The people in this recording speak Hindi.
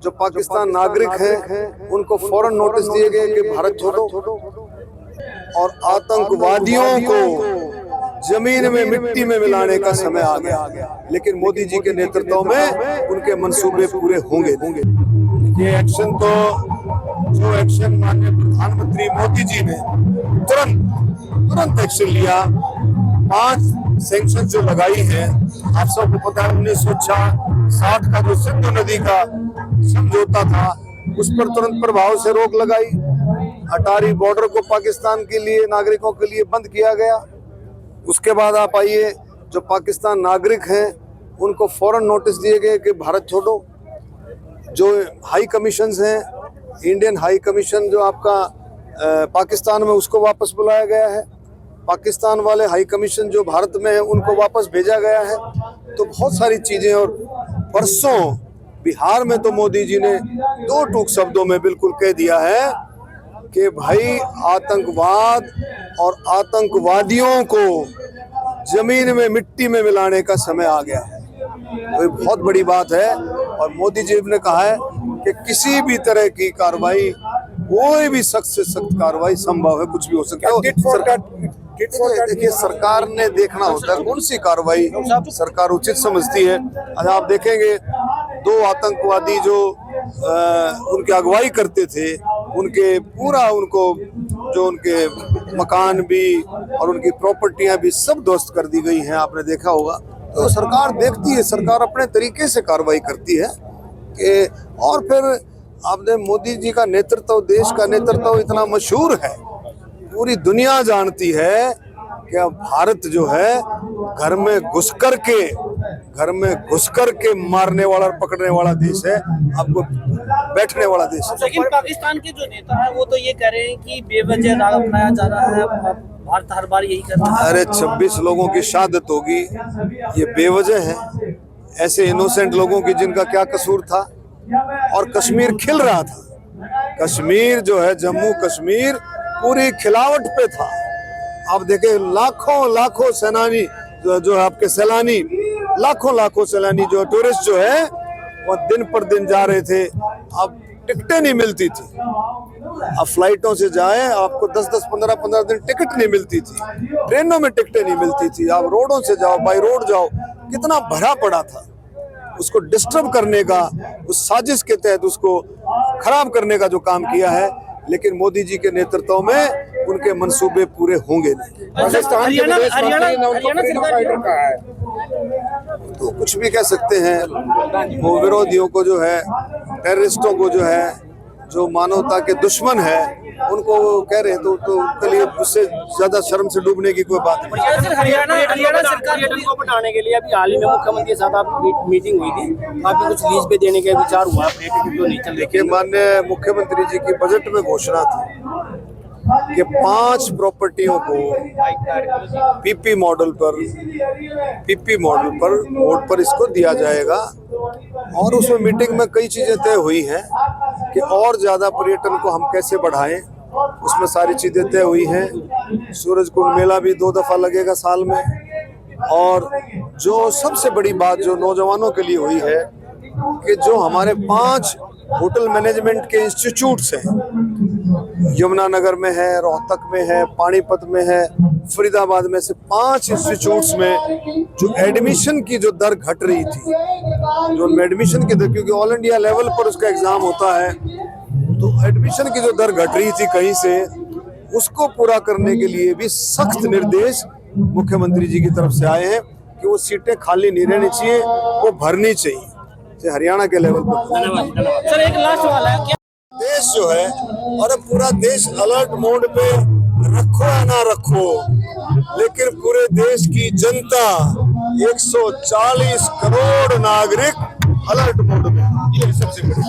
जो पाकिस्तान नागरिक हैं उनको फौरन नोटिस दिए गए कि भारत छोड़ो, और आतंकवादियों को जमीन में मिट्टी में मिलाने का समय आ गया। लेकिन मोदी जी के नेतृत्व में उनके मंसूबे पूरे होंगे। ये एक्शन तो जो एक्शन माननीय प्रधानमंत्री मोदी जी ने तुरंत एक्शन लिया, 5 सैंक्शन जो लगाई है, आप सबको पता है 1960 का जो सिंधु नदी का समझौता था उस पर तुरंत प्रभाव से रोक लगाई। अटारी बॉर्डर को पाकिस्तान के लिए नागरिकों के लिए बंद किया गया। उसके बाद आप आइए, जो पाकिस्तान नागरिक हैं उनको फौरन नोटिस दिए गए कि भारत छोड़ो। जो हाई कमीशन हैं, इंडियन हाई कमीशन जो आपका पाकिस्तान में, उसको वापस बुलाया गया है। पाकिस्तान वाले हाई कमीशन जो भारत में है उनको वापस भेजा गया है। तो बहुत सारी चीजें। और परसों बिहार में तो मोदी जी ने 2 टूक शब्दों में बिल्कुल कह दिया है कि भाई आतंकवाद और आतंकवादियों को जमीन में मिट्टी में मिलाने का समय आ गया है। तो ये बहुत बड़ी बात है। और मोदी जी ने कहा है कि किसी भी तरह की कार्रवाई, कोई भी सख्त से सख्त कार्रवाई संभव है, कुछ भी हो सकता है। देखिए, सरकार ने देखना होता है कौन सी कार्रवाई सरकार उचित समझती है। आज आप देखेंगे 2 आतंकवादी जो उनकी अगुवाई करते थे, उनको जो उनके मकान भी और उनकी प्रॉपर्टियां भी सब ध्वस्त कर दी गई हैं, आपने देखा होगा। तो सरकार देखती है, सरकार अपने तरीके से कार्रवाई करती है कि। और फिर आपने मोदी जी का नेतृत्व, देश का नेतृत्व इतना मशहूर है, पूरी दुनिया जानती है कि अब भारत जो है घर में घुस करके मारने वाला और पकड़ने वाला देश है, आपको बैठने वाला देश है। लेकिन पाकिस्तान के जो नेता है वो तो ये कह रहे हैं कि बेवजह राग अपनाया जा रहा है, भारत हर बार यही कर रहा है। अरे 26 लोगों की शहादत होगी, ये बेवजह है? ऐसे इनोसेंट लोगों की जिनका क्या कसूर था। और कश्मीर खिल रहा था। कश्मीर जो है, जम्मू कश्मीर पूरी खिलावट पे था। आप देखें, लाखों सैलानी जो है आपके सैलानी, लाखों सैलानी जो टूरिस्ट जो है वो दिन पर दिन जा रहे थे। अब टिकटें नहीं मिलती थी। अब फ्लाइटों से जाए आपको 10-10, 15-15 दिन टिकट नहीं मिलती थी। ट्रेनों में टिकटें नहीं मिलती थी। आप रोडों से जाओ, बाई रोड जाओ, कितना भरा पड़ा था। उसको डिस्टर्ब करने का, उस साजिश के तहत उसको खराब करने का जो काम किया है, लेकिन मोदी जी के नेतृत्व में उनके मंसूबे पूरे होंगे नहीं। तो कुछ भी कह सकते हैं। वो विरोधियों को जो है, टेररिस्टों को जो है, जो मानवता के दुश्मन है, उनको कह रहे हैं तो उनके लिए उससे ज्यादा शर्म से डूबने की कोई बात नहीं। हरियाणा सरकार को बढ़ाने के लिए अभी हाल ही में मुख्यमंत्री के साथ आप मीटिंग हुई थी, आपको कुछ लीज पे देने का विचार हुआ? तो नहीं चल। देखिए, माननीय मुख्यमंत्री जी की बजट में घोषणा थी कि 5 प्रॉपर्टियों को पीपी मॉडल पर बोर्ड पर इसको दिया जाएगा। और उसमें मीटिंग में कई चीजें तय हुई हैं कि और ज्यादा पर्यटन को हम कैसे बढ़ाएं, उसमें सारी चीजें तय हुई हैं। सूरजकुंड मेला भी 2 दफा लगेगा साल में। और जो सबसे बड़ी बात जो नौजवानों के लिए हुई है कि जो हमारे 5 होटल मैनेजमेंट के इंस्टीट्यूट्स हैं, यमुनानगर में है, रोहतक में है, पानीपत में है, फरीदाबाद में, से 5 इंस्टीट्यूट्स में जो एडमिशन की जो दर घट रही थी, जो एडमिशन की दर, क्योंकि ऑल इंडिया लेवल पर उसका एग्जाम होता है, तो एडमिशन की जो दर घट रही थी कहीं से, उसको पूरा करने के लिए भी सख्त निर्देश मुख्यमंत्री जी की तरफ से आए हैं कि वो सीटें खाली नहीं रहनी चाहिए, वो भरनी चाहिए हरियाणा के लेवल पर। सर, एक लास्ट सवाल है, क्या देश जो है, और पूरा देश अलर्ट मोड पे रखो या ना रखो, लेकिन पूरे देश की जनता 140 करोड़ नागरिक अलर्ट मोड में, ये सबसे बड़ी